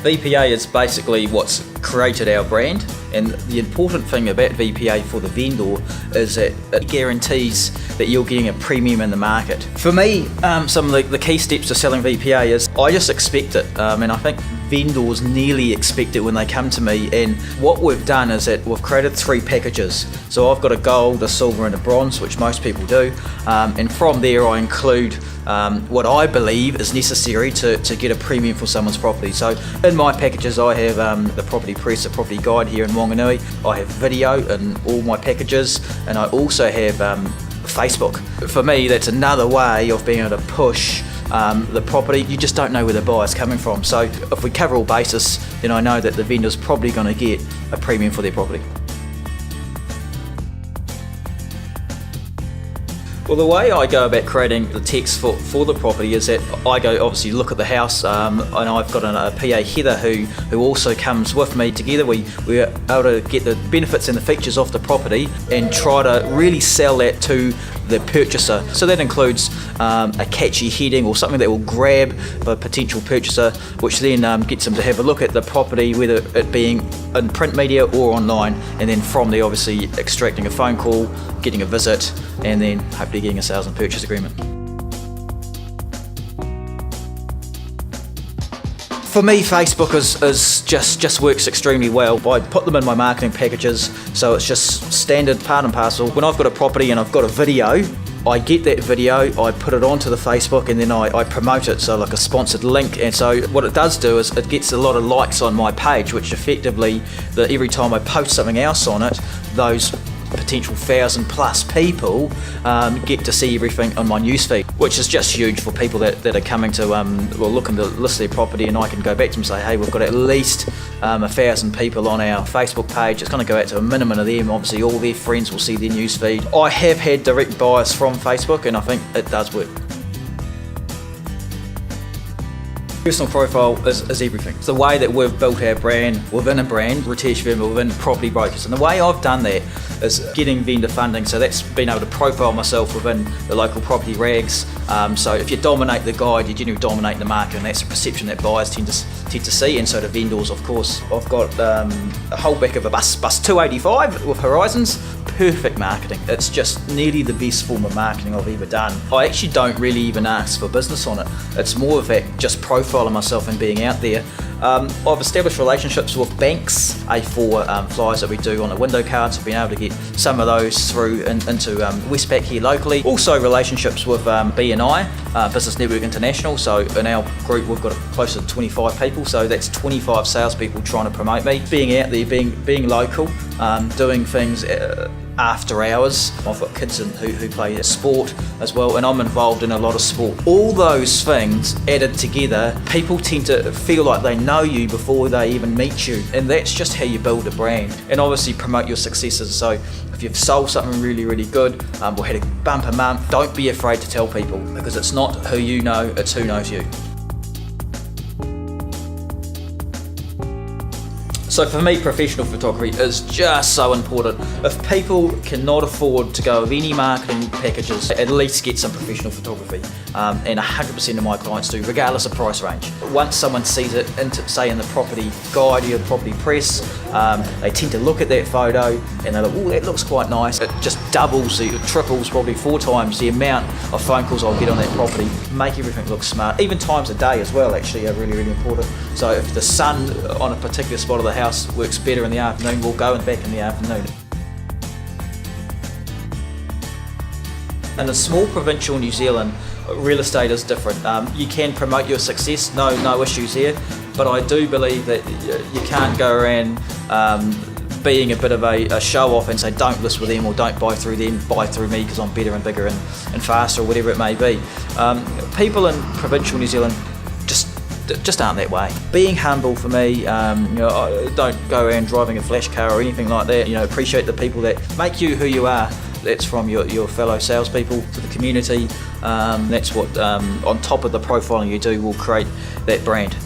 VPA is basically what's created our brand, and the important thing about VPA for the vendor is that it guarantees that you're getting a premium in the market. For me, some of the key steps to selling VPA is I just expect it, and I think vendors nearly expect it when they come to me. And what we've done is that we've created 3 packages. So I've got a gold, a silver and a bronze, which most people do, and from there I include what I believe is necessary to get a premium for someone's property. So in my packages I have the property press, the property guide here in Wanganui, I have video in all my packages, and I also have Facebook. For me, that's another way of being able to push the property. You just don't know where the buyer's coming from. So if we cover all bases, then I know that the vendor's probably going to get a premium for their property. Well, the way I go about creating the text for the property is that I go obviously look at the house, and I've got a PA, Heather, who also comes with me. Together we're able to get the benefits and the features of the property and try to really sell that to the purchaser. So that includes a catchy heading or something that will grab a potential purchaser, which then gets them to have a look at the property, whether it being in print media or online, and then from there obviously extracting a phone call, getting a visit, and then hopefully getting a sales and purchase agreement. For me, Facebook is just works extremely well. I put them in my marketing packages, so it's just standard part and parcel. When I've got a property and I've got a video, I get that video, I put it onto the Facebook, and then I promote it, so like a sponsored link. And so what it does do is it gets a lot of likes on my page, which effectively, every time I post something else on it, those potential 1,000+ people get to see everything on my newsfeed, which is just huge for people that are coming to looking to list their property, and I can go back to them and say, hey, we've got at least 1,000 people on our Facebook page. It's going to go out to a minimum of them. Obviously all their friends will see their newsfeed. I have had direct buyers from Facebook, and I think it does work. Personal profile is everything. It's the way that we've built our brand within a brand, Ritesh Verma, within property brokers. And the way I've done that is getting vendor funding. So that's been able to profile myself within the local property rags. So if you dominate the guide, you generally dominate the market, and that's a perception that buyers tend to see, and so do vendors, of course. I've got a holdback of a bus 285 with Horizons. Perfect marketing. It's just nearly the best form of marketing I've ever done. I actually don't really even ask for business on it. It's more of that just profiling myself and being out there. I've established relationships with banks, A4 flyers that we do on the window cards. I've been able to get some of those through into Westpac here locally. Also relationships with BNI, Business Network International. So in our group we've got close to 25 people, so that's 25 salespeople trying to promote me. Being out there, being local, doing things after hours. I've got kids who play sport as well, and I'm involved in a lot of sport. All those things added together, people tend to feel like they know you before they even meet you, and that's just how you build a brand. And obviously promote your successes. So if you've sold something really, really good or had a bumper month, don't be afraid to tell people, because it's not who you know, it's who knows you. So for me, professional photography is just so important. If people cannot afford to go with any marketing packages, at least get some professional photography. And 100% of my clients do, regardless of price range. Once someone sees it, say in the property guide or the property press, they tend to look at that photo and they're like, oh, that looks quite nice. It just doubles, it triples, probably 4 times the amount of phone calls I'll get on that property. Make everything look smart. Even times of day as well, actually, are really, really important. So if the sun on a particular spot of the house works better in the afternoon, we'll go and back in the afternoon. In a small provincial New Zealand, real estate is different. You can promote your success, no issues here, but I do believe that you can't go around being a bit of a show off and say don't list with them or don't buy through them, buy through me because I'm better and bigger and faster, or whatever it may be. People in provincial New Zealand just aren't that way. Being humble for me, I don't go around driving a flash car or anything like that. Appreciate the people that make you who you are. That's from your fellow salespeople to the community. That's what, on top of the profiling you do, will create that brand.